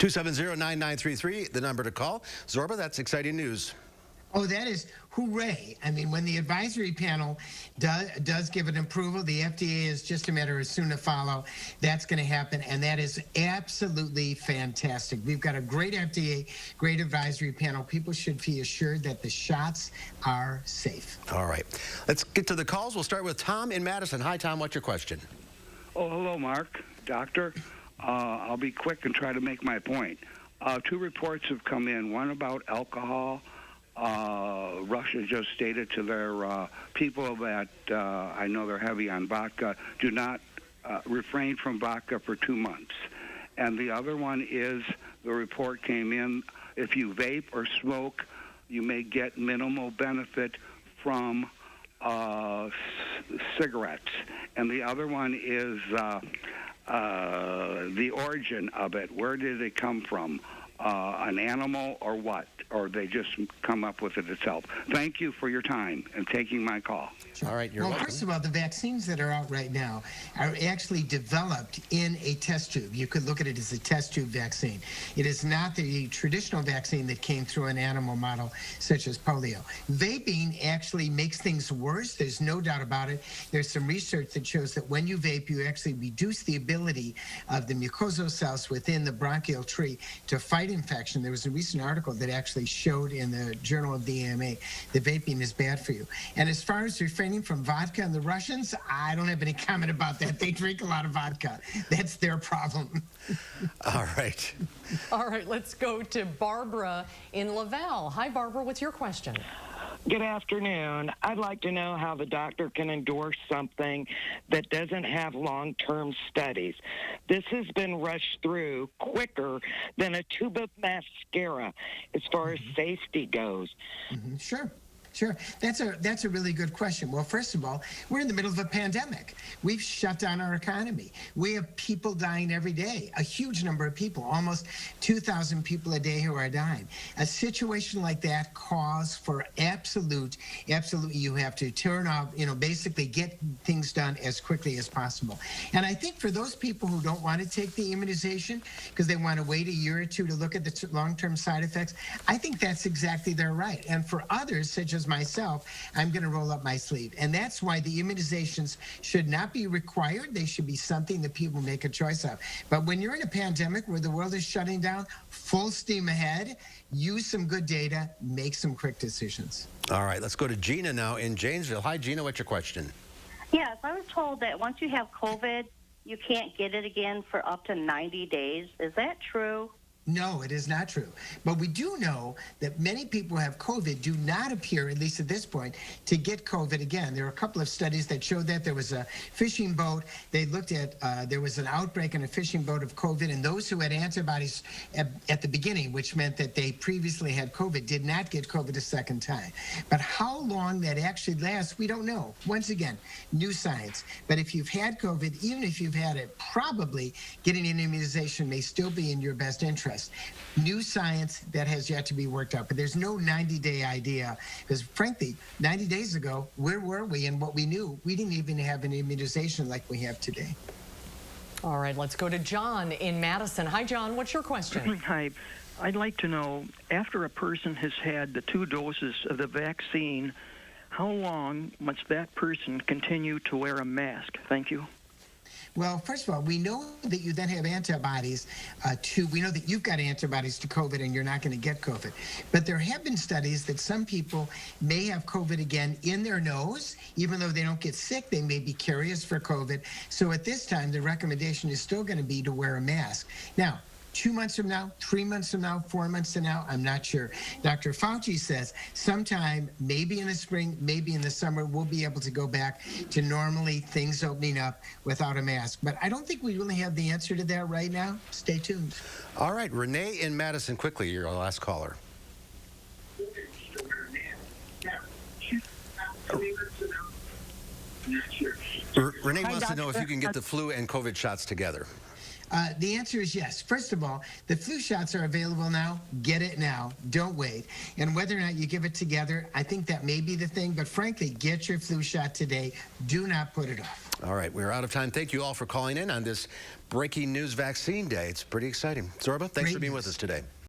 270-9933, the number to call. Zorba, that's exciting news. Oh, that is hooray. I mean, when the advisory panel does give an approval, the FDA is just a matter of soon to follow. That's going to happen, and that is absolutely fantastic. We've got a great FDA, great advisory panel. People should be assured that the shots are safe. All right. Let's get to the calls. We'll start with Tom in Madison. Hi, Tom. What's your question? Oh, hello, Mark. Doctor. I'll be quick and try to make my point. Two reports have come in, one about alcohol. Russia just stated to their people that I know they're heavy on vodka, do not refrain from vodka for 2 months. And the other one is the report came in, if you vape or smoke, you may get minimal benefit from cigarettes. And the other one is the origin of it. Where did it come from? An animal or what? Or they just come up with it itself. Thank you for your time and taking my call. All right, you're welcome. First of all, the vaccines that are out right now are actually developed in a test tube. You could look at it as a test tube vaccine. It is not the traditional vaccine that came through an animal model, such as polio. Vaping actually makes things worse. There's no doubt about it. There's some research that shows that when you vape, you actually reduce the ability of the mucosal cells within the bronchial tree to fight infection. There was a recent article that actually showed in the Journal of the AMA that vaping is bad for you. And as far as refraining from vodka and the Russians, I don't have any comment about that. They drink a lot of vodka. That's their problem. All right. All right, let's go to Barbara in Laval. Hi, Barbara. What's your question? Good afternoon. I'd like to know how the doctor can endorse something that doesn't have long-term studies. This has been rushed through quicker than a tube of mascara as far as safety goes. Sure. Sure. That's a really good question. Well, first of all, we're in the middle of a pandemic. We've shut down our economy. We have people dying every day, a huge number of people, almost 2,000 people a day who are dying. A situation like that calls for absolutely, you have to turn off, basically get things done as quickly as possible. And I think for those people who don't want to take the immunization because they want to wait a year or two to look at the long-term side effects, I think that's exactly their right. And for others, such as myself, I'm going to roll up my sleeve. And that's why the immunizations should not be required. They should be something that people make a choice of. But when you're in a pandemic where the world is shutting down, full steam ahead, use some good data, make some quick decisions. All right, let's go to Gina now in Janesville. Hi, Gina, what's your question? Yes, I was told that once you have COVID, you can't get it again for up to 90 days. Is that true? No, it is not true. But we do know that many people who have COVID do not appear, at least at this point, to get COVID again. There are a couple of studies that showed that. There was a fishing boat. They looked at, there was an outbreak in a fishing boat of COVID, and those who had antibodies at the beginning, which meant that they previously had COVID, did not get COVID a second time. But how long that actually lasts, we don't know. Once again, new science. But if you've had COVID, even if you've had it, probably getting an immunization may still be in your best interest. New science that has yet to be worked out, but there's no 90-day idea because frankly, 90 days ago, where were we and what we knew? We didn't even have an immunization like we have today. All right, let's go to John in Madison. Hi, John. What's your question? Hi. I'd like to know, after a person has had the 2 doses of the vaccine, how long must that person continue to wear a mask? Thank you. Well, first of all, we know that you then have antibodies we know that you've got antibodies to COVID and you're not going to get COVID. But there have been studies that some people may have COVID again in their nose. Even though they don't get sick, they may be carriers for COVID. So at this time, the recommendation is still going to be to wear a mask. Now, 2 months from now, 3 months from now, 4 months from now, I'm not sure. Dr. Fauci says sometime, maybe in the spring, maybe in the summer, we'll be able to go back to normally things opening up without a mask. But I don't think we really have the answer to that right now. Stay tuned. All right, Renee in Madison, quickly, you're our last caller. Renee wants to know if you can get the flu and COVID shots together. The answer is yes. First of all, the flu shots are available now. Get it now. Don't wait. And whether or not you give it together, I think that may be the thing. But frankly, get your flu shot today. Do not put it off. All right, we're out of time. Thank you all for calling in on this breaking news vaccine day. It's pretty exciting. Zorba, thanks Great for being news. with us today.